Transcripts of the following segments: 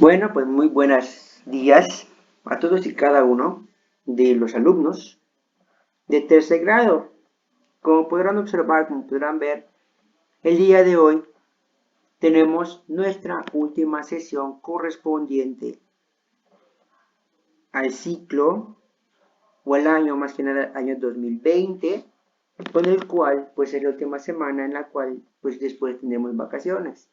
Bueno, pues muy buenos días a todos y cada uno de los alumnos de tercer grado. Como podrán observar, como podrán ver, el día de hoy tenemos nuestra última sesión correspondiente al ciclo o al año, más que nada, año 2020, con el cual pues es la última semana en la cual pues después tenemos vacaciones.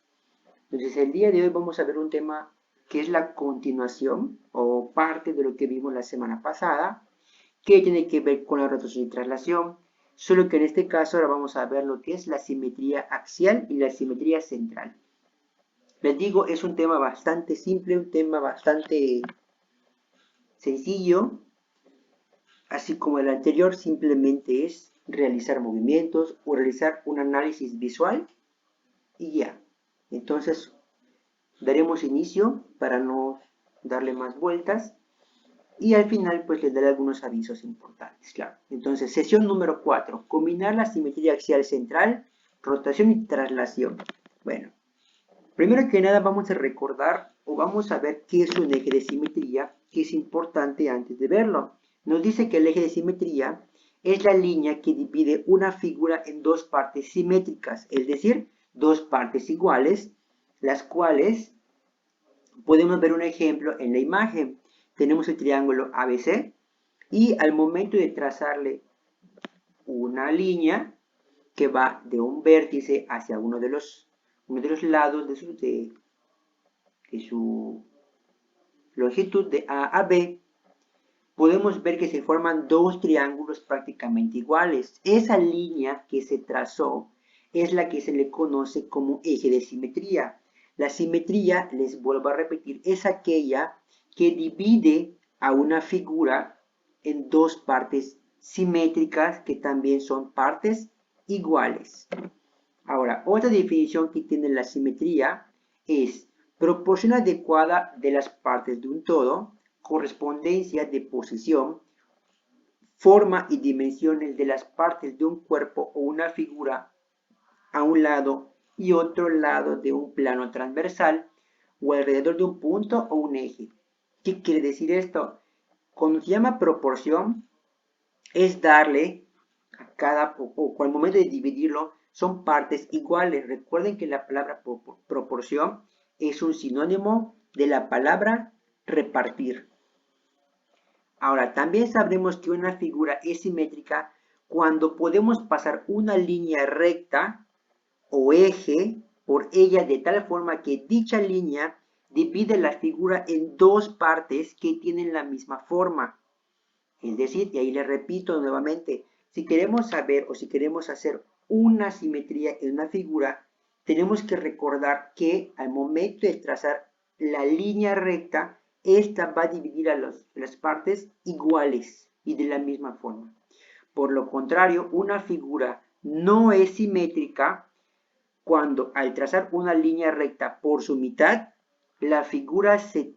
Entonces el día de hoy vamos a ver un tema que es la continuación o parte de lo que vimos la semana pasada, que tiene que ver con la rotación y traslación, solo que en este caso ahora vamos a ver lo que es la simetría axial y la simetría central. Les digo, es un tema bastante simple, un tema bastante sencillo, así como el anterior, simplemente es realizar movimientos o realizar un análisis visual y ya. Entonces, daremos inicio para no darle más vueltas y al final pues les daré algunos avisos importantes, claro. Entonces, sesión número 4, combinar la simetría axial central, rotación y traslación. Bueno, primero que nada vamos a recordar o vamos a ver qué es un eje de simetría, que es importante antes de verlo. Nos dice que el eje de simetría es la línea que divide una figura en dos partes simétricas, es decir, dos partes iguales, las cuales podemos ver un ejemplo en la imagen. Tenemos el triángulo ABC y al momento de trazarle una línea que va de un vértice hacia uno de los lados de su longitud de A a B, podemos ver que se forman dos triángulos prácticamente iguales. Esa línea que se trazó es la que se le conoce como eje de simetría. La simetría, les vuelvo a repetir, es aquella que divide a una figura en dos partes simétricas que también son partes iguales. Ahora, otra definición que tiene la simetría es proporción adecuada de las partes de un todo, correspondencia de posición, forma y dimensiones de las partes de un cuerpo o una figura a un lado y otro lado de un plano transversal o alrededor de un punto o un eje. ¿Qué quiere decir esto? Cuando se llama proporción, es darle a cada, o al momento de dividirlo, son partes iguales. Recuerden que la palabra proporción es un sinónimo de la palabra repartir. Ahora, también sabremos que una figura es simétrica cuando podemos pasar una línea recta o eje por ella de tal forma que dicha línea divide la figura en dos partes que tienen la misma forma. Es decir, y ahí le repito nuevamente, si queremos saber o si queremos hacer una simetría en una figura, tenemos que recordar que al momento de trazar la línea recta, esta va a dividir a las partes iguales y de la misma forma. Por lo contrario, una figura no es simétrica cuando al trazar una línea recta por su mitad, la figura se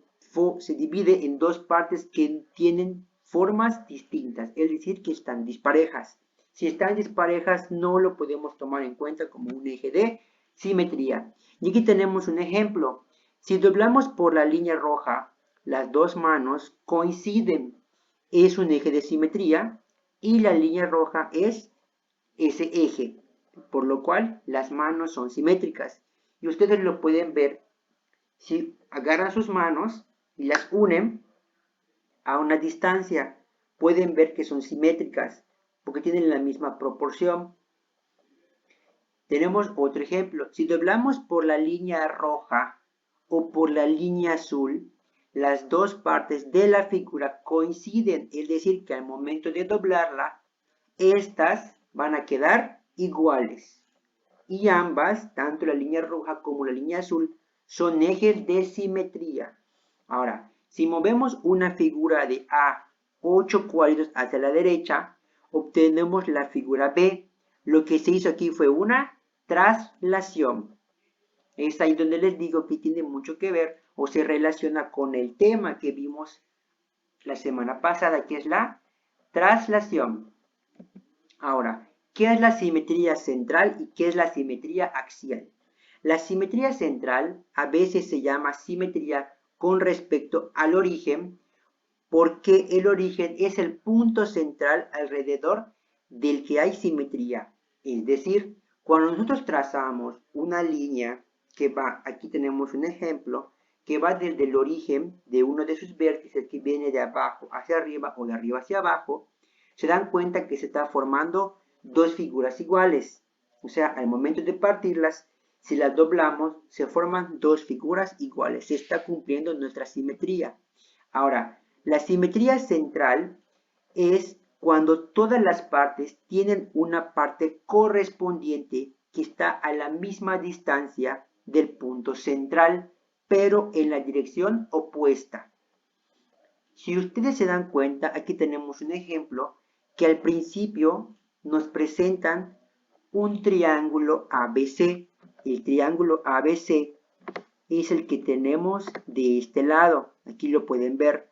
divide en dos partes que tienen formas distintas, es decir, que están disparejas. Si están disparejas, no lo podemos tomar en cuenta como un eje de simetría. Y aquí tenemos un ejemplo. Si doblamos por la línea roja, las dos manos coinciden. Es un eje de simetría y la línea roja es ese eje, por lo cual las manos son simétricas. Y ustedes lo pueden ver si agarran sus manos y las unen a una distancia, pueden ver que son simétricas porque tienen la misma proporción. Tenemos otro ejemplo. Si doblamos por la línea roja o por la línea azul, las dos partes de la figura coinciden, es decir, que al momento de doblarla, estas van a quedar iguales. Y ambas, tanto la línea roja como la línea azul, son ejes de simetría. Ahora, si movemos una figura de A 8 cuadritos hacia la derecha, obtenemos la figura B. Lo que se hizo aquí fue una traslación. Es ahí donde les digo que tiene mucho que ver o se relaciona con el tema que vimos la semana pasada, que es la traslación. Ahora, ¿qué es la simetría central y qué es la simetría axial? La simetría central a veces se llama simetría con respecto al origen, porque el origen es el punto central alrededor del que hay simetría. Es decir, cuando nosotros trazamos una línea que va, aquí tenemos un ejemplo, que va desde el origen de uno de sus vértices que viene de abajo hacia arriba o de arriba hacia abajo, se dan cuenta que se está formando dos figuras iguales. O sea, al momento de partirlas, si las doblamos, se forman dos figuras iguales. Se está cumpliendo nuestra simetría. Ahora, la simetría central es cuando todas las partes tienen una parte correspondiente que está a la misma distancia del punto central, pero en la dirección opuesta. Si ustedes se dan cuenta, aquí tenemos un ejemplo que al principio nos presentan un triángulo ABC. El triángulo ABC es el que tenemos de este lado. Aquí lo pueden ver.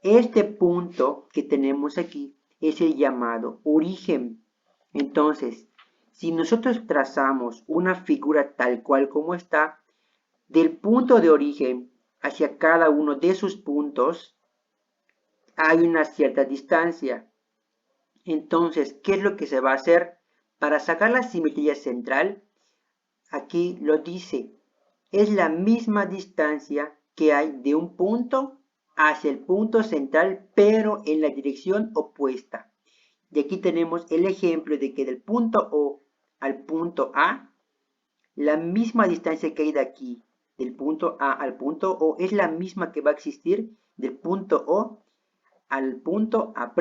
Este punto que tenemos aquí es el llamado origen. Entonces, si nosotros trazamos una figura tal cual como está, del punto de origen hacia cada uno de sus puntos, hay una cierta distancia. Entonces, ¿qué es lo que se va a hacer? Para sacar la simetría central, aquí lo dice, es la misma distancia que hay de un punto hacia el punto central, pero en la dirección opuesta. Y aquí tenemos el ejemplo de que del punto O al punto A, la misma distancia que hay de aquí, del punto A al punto O, es la misma que va a existir del punto O al punto A'.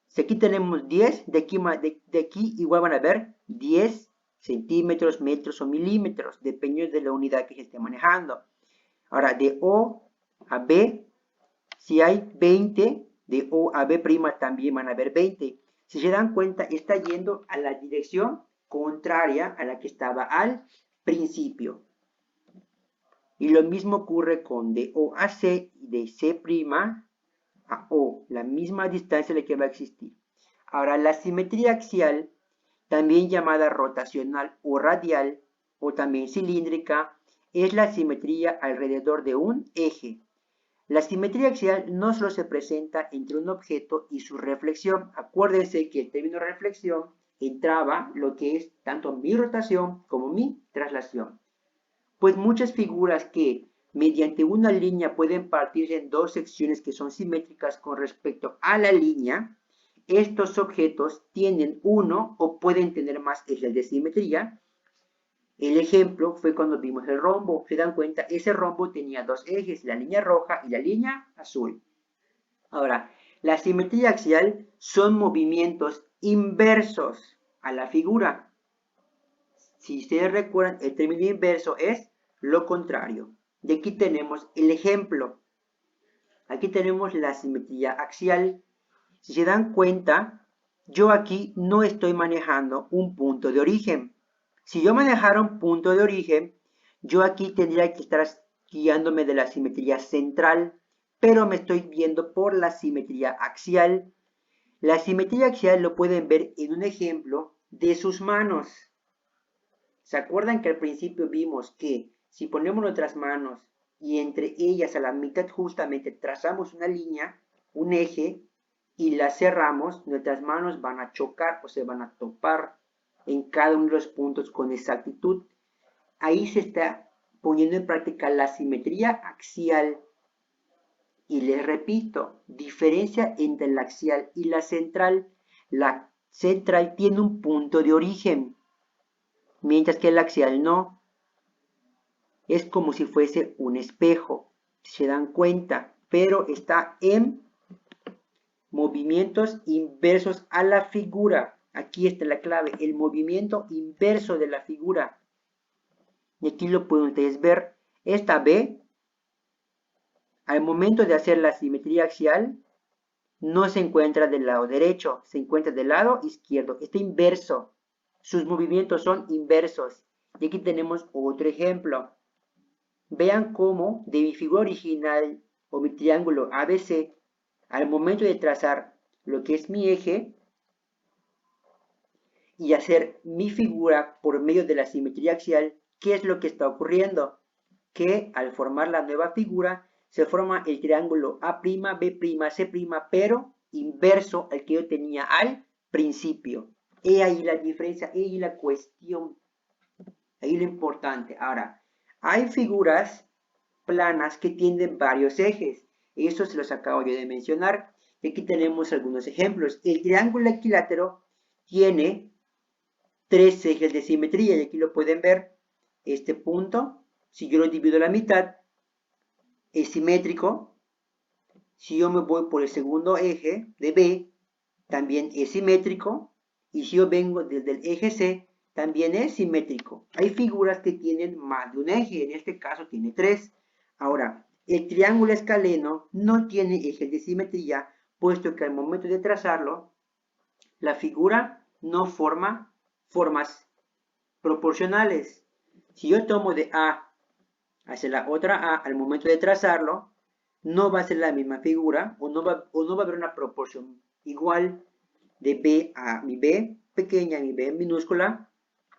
Si aquí tenemos 10, de aquí igual van a ver 10 centímetros, metros o milímetros, dependiendo de la unidad que se esté manejando. Ahora, de O a B, si hay 20, de O a B' también van a haber 20. Si se dan cuenta, está yendo a la dirección contraria a la que estaba al principio. Y lo mismo ocurre con de O a C y de C' a O, la misma distancia la que va a existir. Ahora, la simetría axial, también llamada rotacional o radial, o también cilíndrica, es la simetría alrededor de un eje. La simetría axial no solo se presenta entre un objeto y su reflexión. Acuérdense que el término reflexión entraba lo que es tanto mi rotación como mi traslación. Pues muchas figuras que mediante una línea pueden partirse en dos secciones que son simétricas con respecto a la línea, estos objetos tienen uno o pueden tener más ejes de simetría. El ejemplo fue cuando vimos el rombo. Se dan cuenta, ese rombo tenía dos ejes, la línea roja y la línea azul. Ahora, la simetría axial son movimientos inversos a la figura. Si ustedes recuerdan, el término inverso es lo contrario. Y aquí tenemos el ejemplo. Aquí tenemos la simetría axial. Si se dan cuenta, yo aquí no estoy manejando un punto de origen. Si yo manejara un punto de origen, yo aquí tendría que estar guiándome de la simetría central, pero me estoy viendo por la simetría axial. La simetría axial lo pueden ver en un ejemplo de sus manos. ¿Se acuerdan que al principio vimos que si ponemos nuestras manos y entre ellas a la mitad justamente trazamos una línea, un eje, y la cerramos, nuestras manos van a chocar o se van a topar en cada uno de los puntos con exactitud? Ahí se está poniendo en práctica la simetría axial. Y les repito, diferencia entre la axial y la central. La central tiene un punto de origen, mientras que el axial no. Es como si fuese un espejo, se dan cuenta, pero está en movimientos inversos a la figura. Aquí está la clave, el movimiento inverso de la figura. Y aquí lo pueden ustedes ver. Esta B, al momento de hacer la simetría axial, no se encuentra del lado derecho, se encuentra del lado izquierdo. Está inverso. Sus movimientos son inversos. Y aquí tenemos otro ejemplo. Vean cómo de mi figura original o mi triángulo ABC, al momento de trazar lo que es mi eje y hacer mi figura por medio de la simetría axial, ¿qué es lo que está ocurriendo? que al formar la nueva figura se forma el triángulo A', B', C', pero inverso al que yo tenía al principio. He ahí la diferencia, he ahí la cuestión, ahí lo importante. Ahora, hay figuras planas que tienen varios ejes. Eso se los acabo yo de mencionar. Y aquí tenemos algunos ejemplos. El triángulo equilátero tiene 3 ejes de simetría y aquí lo pueden ver. Este punto, si yo lo divido a la mitad, es simétrico. Si yo me voy por el segundo eje de B, también es simétrico. Y si yo vengo desde el eje C, también es simétrico. Hay figuras que tienen más de un eje, en este caso tiene 3. Ahora, el triángulo escaleno no tiene ejes de simetría, puesto que al momento de trazarlo, la figura no forma formas proporcionales. Si yo tomo de A hacia la otra A, al momento de trazarlo, no va a ser la misma figura o no va a haber una proporción igual de B a mi B pequeña a mi B minúscula,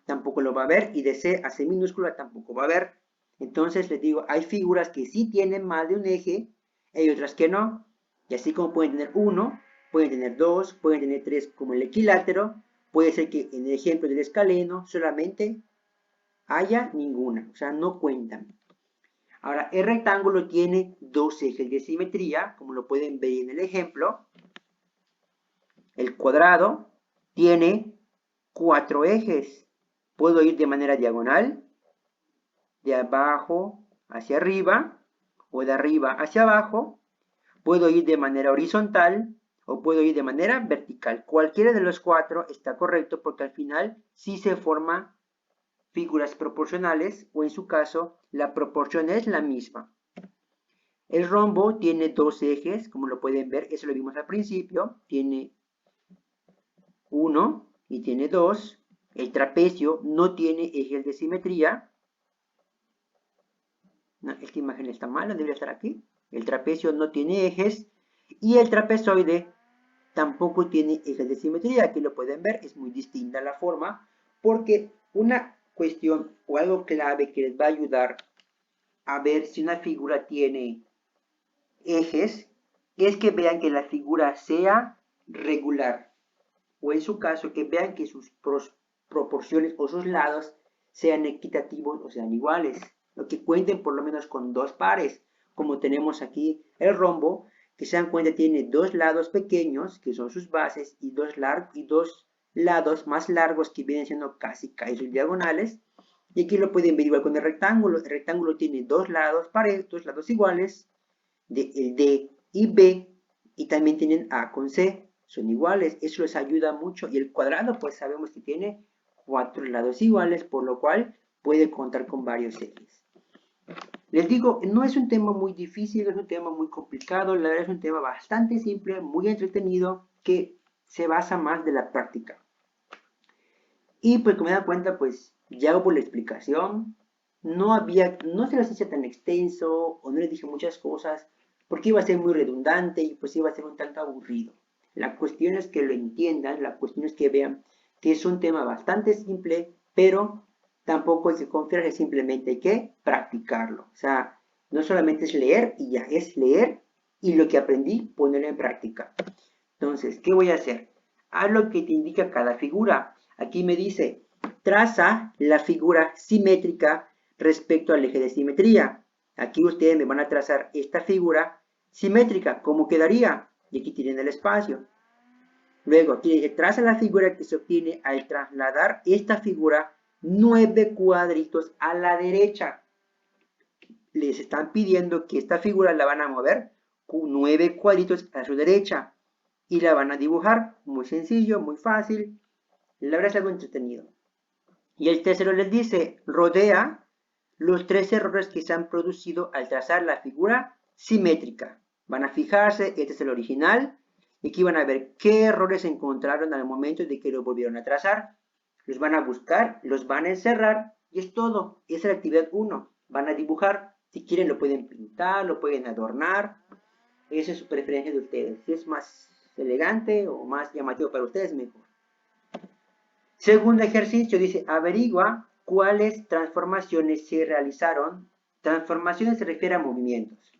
tampoco lo va a haber, y de C a C minúscula tampoco va a haber. Entonces les digo, hay figuras que sí tienen más de un eje, hay otras que no, y así como pueden tener uno, pueden tener dos, pueden tener tres como el equilátero, puede ser que en el ejemplo del escaleno solamente haya ninguna, o sea, no cuentan. Ahora, el rectángulo tiene dos ejes de simetría, como lo pueden ver en el ejemplo. El cuadrado tiene 4 ejes. Puedo ir de manera diagonal, de abajo hacia arriba, o de arriba hacia abajo. Puedo ir de manera horizontal, o puedo ir de manera vertical. Cualquiera de los 4 está correcto porque al final sí se forman figuras proporcionales, o en su caso, la proporción es la misma. El rombo tiene 2 ejes, como lo pueden ver, eso lo vimos al principio, tiene 1 y tiene 2. El trapecio no tiene ejes de simetría. No, esta imagen está mala, debería estar aquí. El trapecio no tiene ejes. Y el trapezoide tampoco tiene ejes de simetría. Aquí lo pueden ver, es muy distinta la forma. Porque una cuestión o algo clave que les va a ayudar a ver si una figura tiene ejes es que vean que la figura sea regular. O en su caso, que vean que sus proporciones o sus lados sean equitativos o sean iguales. Lo que cuenten por lo menos con 2 pares, como tenemos aquí el rombo, que se dan cuenta tiene 2 lados pequeños, que son sus bases, y dos lados más largos que vienen siendo casi sus diagonales. Y aquí lo pueden ver igual con el rectángulo. El rectángulo tiene 2 lados pares, 2 lados iguales, el D y B, y también tienen A con C. Son iguales, eso les ayuda mucho. Y el cuadrado, pues sabemos que tiene 4 lados iguales, por lo cual puede contar con varios ejes. Les digo, no es un tema muy difícil, no es un tema muy complicado, la verdad es un tema bastante simple, muy entretenido, que se basa más de la práctica. Y pues como me da cuenta, pues ya hago por la explicación, no se los hice tan extenso, o no les dije muchas cosas, porque iba a ser muy redundante y pues iba a ser un tanto aburrido. La cuestión es que lo entiendan, la cuestión es que vean que es un tema bastante simple, pero tampoco hay que confiarse, simplemente hay que practicarlo. O sea, no solamente es leer y ya, es leer y lo que aprendí ponerlo en práctica. Entonces, ¿qué voy a hacer? Haz lo que te indica cada figura. Aquí me dice, traza la figura simétrica respecto al eje de simetría. Aquí ustedes me van a trazar esta figura simétrica, ¿cómo quedaría? Y aquí tienen el espacio. Luego, aquí dice, traza la figura que se obtiene al trasladar esta figura 9 cuadritos a la derecha. Les están pidiendo que esta figura la van a mover 9 cuadritos a su derecha. Y la van a dibujar, muy sencillo, muy fácil. La verdad es algo entretenido. Y el tercero les dice, rodea los 3 errores que se han producido al trazar la figura simétrica. Van a fijarse, este es el original, y aquí van a ver qué errores encontraron al momento de que lo volvieron a trazar. Los van a buscar, los van a encerrar, y es todo. Esa es la actividad 1. Van a dibujar, si quieren lo pueden pintar, lo pueden adornar. Esa es su preferencia de ustedes. Si es más elegante o más llamativo para ustedes, mejor. Segundo ejercicio dice, averigua cuáles transformaciones se realizaron Transformaciones se refiere a movimientos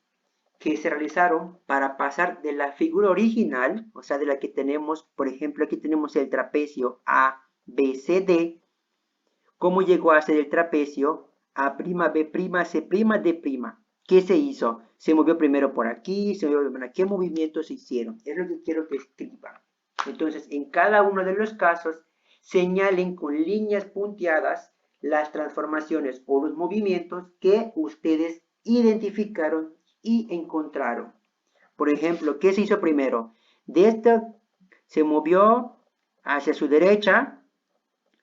que se realizaron para pasar de la figura original, o sea, de la que tenemos, por ejemplo, aquí tenemos el trapecio A, B, C, D. ¿Cómo llegó a ser el trapecio A', B', C', D'? ¿Qué se hizo? Se movió primero por aquí, se movió por aquí. ¿Qué movimientos se hicieron? Es lo que quiero que escriban. Entonces, en cada uno de los casos, señalen con líneas punteadas las transformaciones o los movimientos que ustedes identificaron y encontraron. Por ejemplo, ¿qué se hizo primero? De esta se movió hacia su derecha,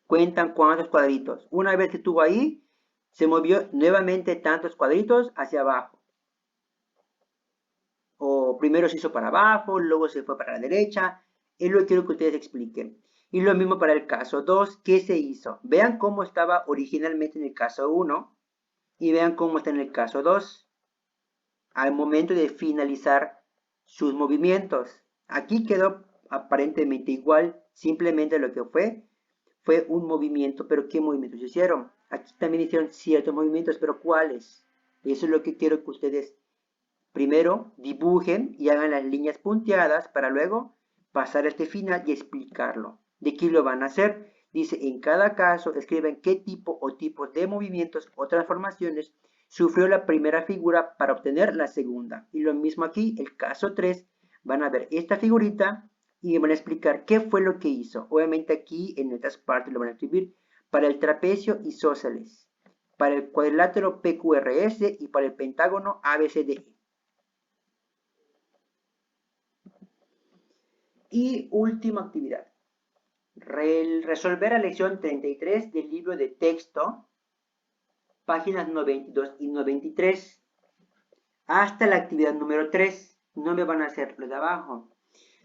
cuentan cuántos cuadritos. Una vez que estuvo ahí, se movió nuevamente tantos cuadritos hacia abajo. O primero se hizo para abajo, luego se fue para la derecha. Es lo que quiero que ustedes expliquen. Y lo mismo para el caso 2, ¿qué se hizo? Vean cómo estaba originalmente en el caso 1 y vean cómo está en el caso 2. Al momento de finalizar sus movimientos. Aquí quedó aparentemente igual, simplemente lo que fue un movimiento, pero ¿qué movimientos hicieron? Aquí también hicieron ciertos movimientos, pero ¿cuáles? Eso es lo que quiero que ustedes primero dibujen y hagan las líneas punteadas para luego pasar a este final y explicarlo. ¿De qué lo van a hacer? Dice, en cada caso escriben qué tipo o tipos de movimientos o transformaciones sufrió la primera figura para obtener la segunda. Y lo mismo aquí, el caso 3, van a ver esta figurita y van a explicar qué fue lo que hizo. Obviamente aquí en estas partes lo van a escribir para el trapecio isósceles, para el cuadrilátero PQRS y para el pentágono ABCDE. Y última actividad. Resolver la lección 33 del libro de texto, páginas 92 y 93, hasta la actividad número 3. No me van a hacer lo de abajo.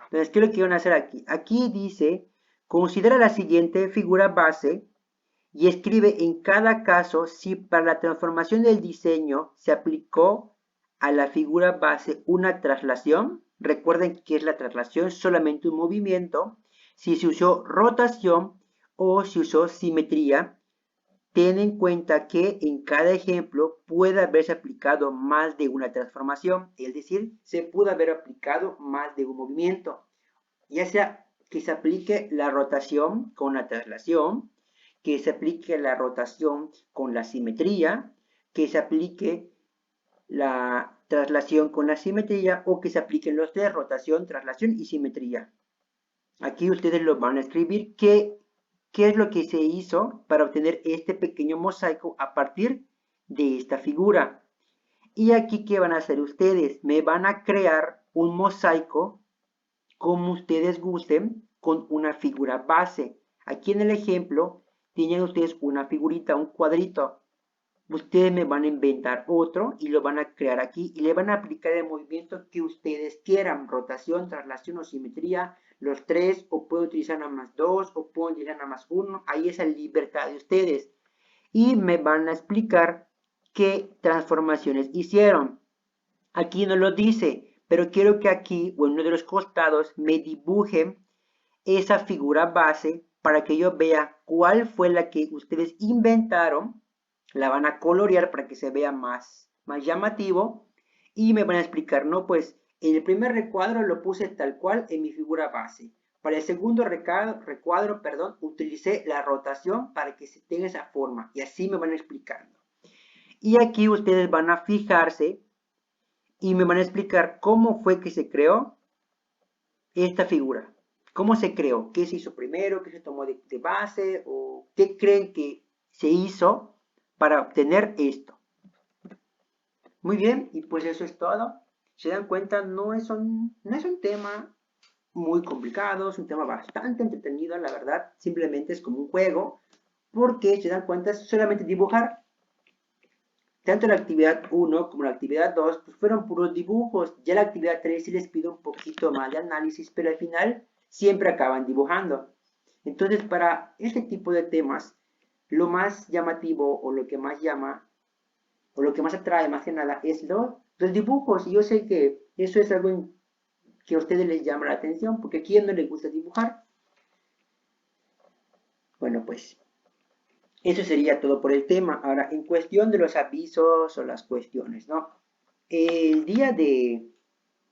Entonces, ¿qué es lo que van a hacer aquí? Aquí dice, considera la siguiente figura base y escribe en cada caso si para la transformación del diseño se aplicó a la figura base una traslación. Recuerden que es la traslación, solamente un movimiento. Si se usó rotación o si usó simetría. Ten en cuenta que en cada ejemplo puede haberse aplicado más de una transformación, es decir, se pudo haber aplicado más de un movimiento, ya sea que se aplique la rotación con la traslación, que se aplique la rotación con la simetría, que se aplique la traslación con la simetría o que se apliquen los tres, rotación, traslación y simetría. Aquí ustedes lo van a escribir qué es lo que se hizo para obtener este pequeño mosaico a partir de esta figura. Y aquí, ¿qué van a hacer ustedes? Me van a crear un mosaico como ustedes gusten con una figura base. Aquí en el ejemplo tienen ustedes una figurita, un cuadrito. Ustedes me van a inventar otro y lo van a crear aquí y le van a aplicar el movimiento que ustedes quieran, rotación, traslación o simetría, los tres, o pueden utilizar nada más dos, o pueden utilizar nada más uno. Ahí es la libertad de ustedes. Y me van a explicar qué transformaciones hicieron. Aquí no lo dice, pero quiero que aquí, o en uno de los costados, me dibujen esa figura base para que yo vea cuál fue la que ustedes inventaron. La van a colorear para que se vea más llamativo y me van a explicar, no, pues en el primer recuadro lo puse tal cual en mi figura base. Para el segundo recuadro, utilicé la rotación para que se tenga esa forma y así me van explicando. Y aquí ustedes van a fijarse y me van a explicar cómo fue que se creó esta figura. ¿Cómo se creó? ¿Qué se hizo primero? ¿Qué se tomó de base? ¿O qué creen que se hizo para obtener esto? Muy bien, y pues eso es todo. Se dan cuenta, no es un tema muy complicado, es un tema bastante entretenido, la verdad. Simplemente es como un juego, porque se dan cuenta, es solamente dibujar. Tanto la actividad 1 como la actividad 2 pues fueron puros dibujos. Ya la actividad 3 sí les pido un poquito más de análisis, pero al final siempre acaban dibujando. Entonces, para este tipo de temas, lo más llamativo o lo que más llama o lo que más atrae más que nada es los dibujos. Y yo sé que eso es algo que a ustedes les llama la atención, porque a quién no les gusta dibujar. Bueno, pues Eso sería todo por el tema. Ahora, en cuestión de los avisos o las cuestiones, ¿no? El día de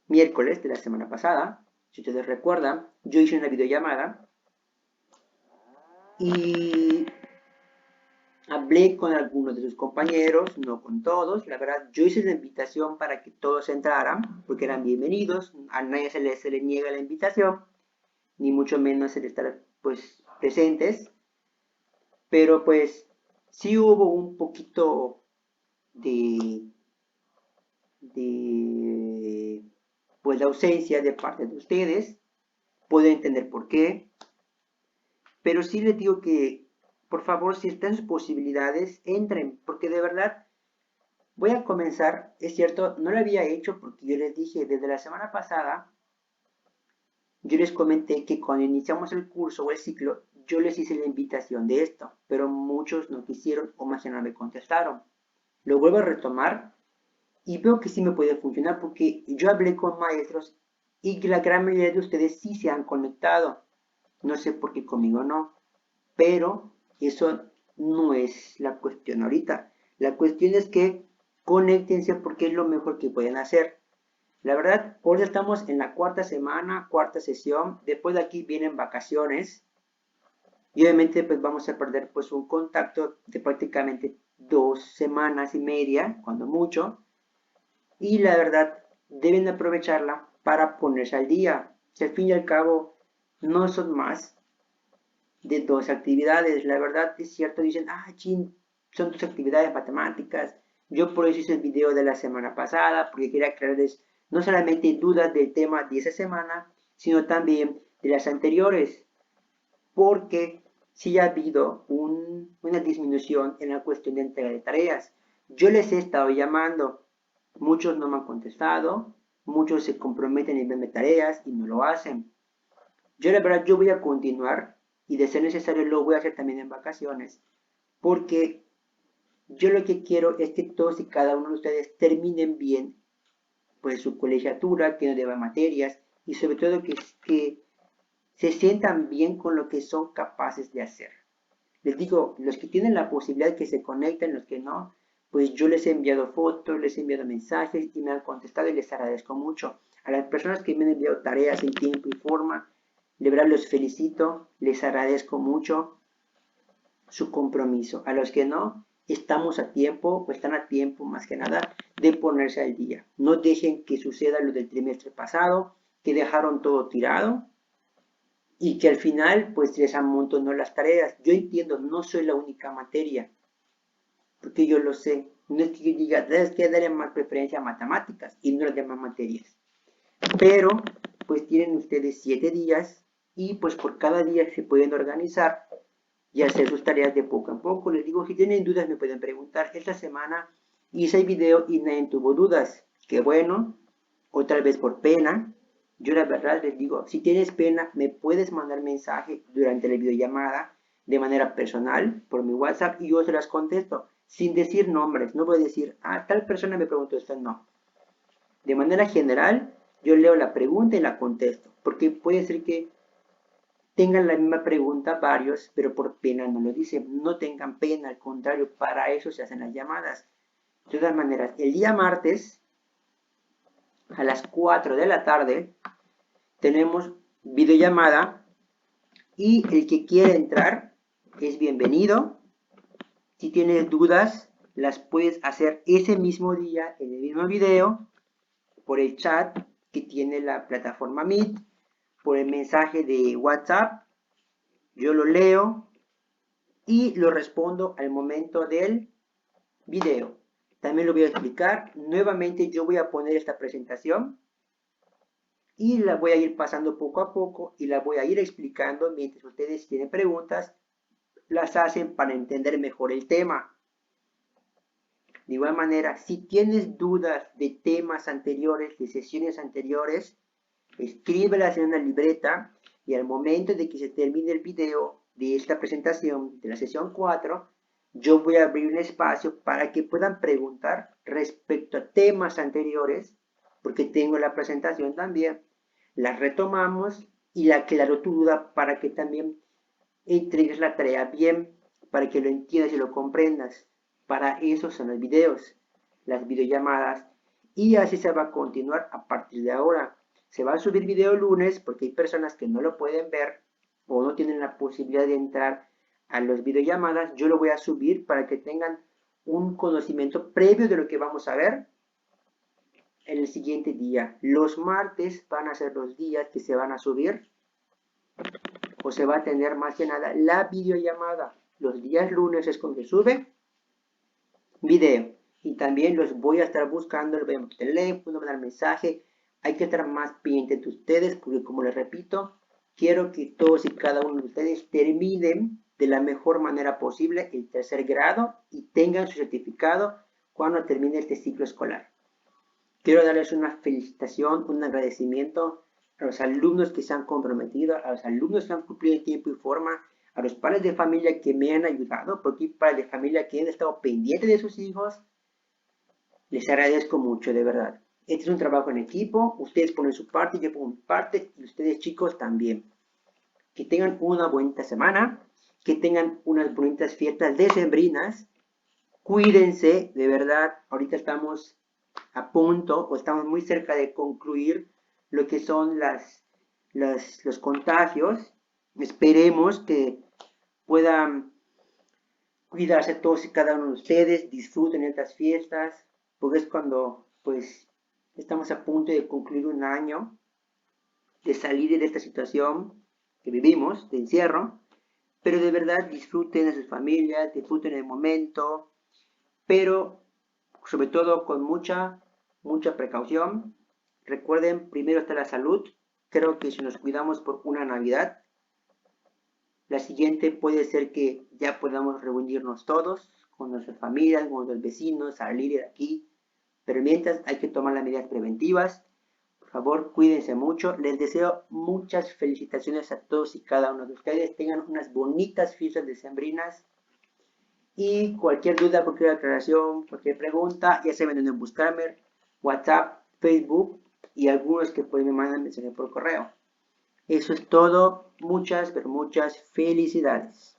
miércoles de la semana pasada, si ustedes recuerdan, yo hice una videollamada y hablé con algunos de sus compañeros, no con todos. La verdad, yo hice la invitación para que todos entraran, porque eran bienvenidos. A nadie se le niega la invitación, ni mucho menos el estar pues presentes. Pero pues sí hubo un poquito de, de pues la ausencia de parte de ustedes. Puedo entender por qué, pero sí les digo que por favor, si están sus posibilidades, entren, porque de verdad voy a comenzar. Es cierto, no lo había hecho porque yo les dije desde la semana pasada, yo les comenté que cuando iniciamos el curso o el ciclo, yo les hice la invitación de esto, pero muchos no quisieron o más que no me contestaron. Lo vuelvo a retomar y veo que sí me puede funcionar porque yo hablé con maestros y la gran mayoría de ustedes sí se han conectado. No sé por qué conmigo no, pero eso no es la cuestión ahorita. La cuestión es que conéctense porque es lo mejor que pueden hacer. La verdad, hoy estamos en la cuarta semana, cuarta sesión. Después de aquí vienen vacaciones. Y obviamente pues vamos a perder pues un contacto de prácticamente 2 semanas y media, cuando mucho. Y la verdad, deben aprovecharla para ponerse al día. Si al fin y al cabo no son más de 2 actividades. La verdad es cierto, dicen, chin, son 2 actividades matemáticas. Yo por eso hice el video de la semana pasada, porque quería aclararles no solamente dudas del tema de esa semana, sino también de las anteriores, porque sí ha habido una disminución en la cuestión de entrega de tareas. Yo les he estado llamando, muchos no me han contestado, muchos se comprometen en enviarme tareas y no lo hacen. Yo la verdad, yo voy a continuar y de ser necesario lo voy a hacer también en vacaciones, porque yo lo que quiero es que todos y cada uno de ustedes terminen bien pues su colegiatura, que no deban materias y sobre todo que se sientan bien con lo que son capaces de hacer. Les digo, los que tienen la posibilidad que se conecten, los que no, pues yo les he enviado fotos, les he enviado mensajes y me han contestado y les agradezco mucho. A las personas que me han enviado tareas en tiempo y forma, de verdad los felicito, les agradezco mucho su compromiso. A los que no, estamos a tiempo, o están a tiempo más que nada, de ponerse al día. No dejen que suceda lo del trimestre pasado, que dejaron todo tirado y que al final pues les amontonó las tareas. Yo entiendo, no soy la única materia, porque yo lo sé. No es que yo diga, es que darle más preferencia a matemáticas y no a las demás materias. Pero pues tienen ustedes 7 días y pues por cada día se pueden organizar y hacer sus tareas de poco a poco. Les digo, si tienen dudas me pueden preguntar. Esta semana hice el video y nadie tuvo dudas. Qué bueno, o tal vez por pena. Yo la verdad les digo, si tienes pena, me puedes mandar mensaje durante la videollamada de manera personal por mi WhatsApp y yo se las contesto sin decir nombres. No voy a decir, tal persona me preguntó esto, no. De manera general, yo leo la pregunta y la contesto, porque puede ser que tengan la misma pregunta varios, pero por pena no lo dicen. No tengan pena, al contrario, para eso se hacen las llamadas. De todas maneras, el día martes a las 4 de la tarde tenemos videollamada y el que quiera entrar es bienvenido. Si tienes dudas, las puedes hacer ese mismo día en el mismo video, por el chat que tiene la plataforma Meet, por el mensaje de WhatsApp. Yo lo leo y lo respondo al momento del video. También lo voy a explicar. Nuevamente yo voy a poner esta presentación y la voy a ir pasando poco a poco y la voy a ir explicando mientras ustedes tienen preguntas, las hacen para entender mejor el tema. De igual manera, si tienes dudas de temas anteriores, de sesiones anteriores, escríbelas en una libreta y al momento de que se termine el video de esta presentación de la sesión 4, yo voy a abrir un espacio para que puedan preguntar respecto a temas anteriores, porque tengo la presentación también, la retomamos y la aclaro tu duda para que también entregues la tarea bien para que lo entiendas y lo comprendas. Para eso son los videos, las videollamadas, y así se va a continuar a partir de ahora. Se va a subir video lunes porque hay personas que no lo pueden ver o no tienen la posibilidad de entrar a las videollamadas. Yo lo voy a subir para que tengan un conocimiento previo de lo que vamos a ver en el siguiente día. Los martes van a ser los días que se van a subir o se va a tener más que nada la videollamada. Los días lunes es cuando se sube video. Y también los voy a estar buscando, les voy a mandar teléfono, mandar mensaje. Hay que estar más pendientes de ustedes porque, como les repito, quiero que todos y cada uno de ustedes terminen de la mejor manera posible el tercer grado y tengan su certificado cuando termine este ciclo escolar. Quiero darles una felicitación, un agradecimiento a los alumnos que se han comprometido, a los alumnos que han cumplido en tiempo y forma, a los padres de familia que me han ayudado, porque hay padres de familia que han estado pendientes de sus hijos. Les agradezco mucho, de verdad. Este es un trabajo en equipo, ustedes ponen su parte, yo pongo mi parte, y ustedes chicos también. Que tengan una bonita semana, que tengan unas bonitas fiestas decembrinas. Cuídense, de verdad, ahorita estamos a punto o estamos muy cerca de concluir lo que son los contagios. Esperemos que puedan cuidarse todos y cada uno de ustedes, disfruten estas fiestas, porque es cuando pues estamos a punto de concluir un año, de salir de esta situación que vivimos, de encierro, pero de verdad disfruten de sus familias, disfruten el momento, pero sobre todo con mucha precaución. Recuerden, primero está la salud. Creo que si nos cuidamos por una Navidad, la siguiente puede ser que ya podamos reunirnos todos con nuestras familias, con nuestros vecinos, salir de aquí. Pero mientras hay que tomar las medidas preventivas. Por favor, cuídense mucho. Les deseo muchas felicitaciones a todos y cada uno de ustedes. Tengan unas bonitas fiestas decembrinas. Y cualquier duda, cualquier aclaración, cualquier pregunta, ya saben dónde buscarme, WhatsApp, Facebook y algunos que pueden me mandar mensaje por correo. Eso es todo. Muchas, pero muchas felicidades.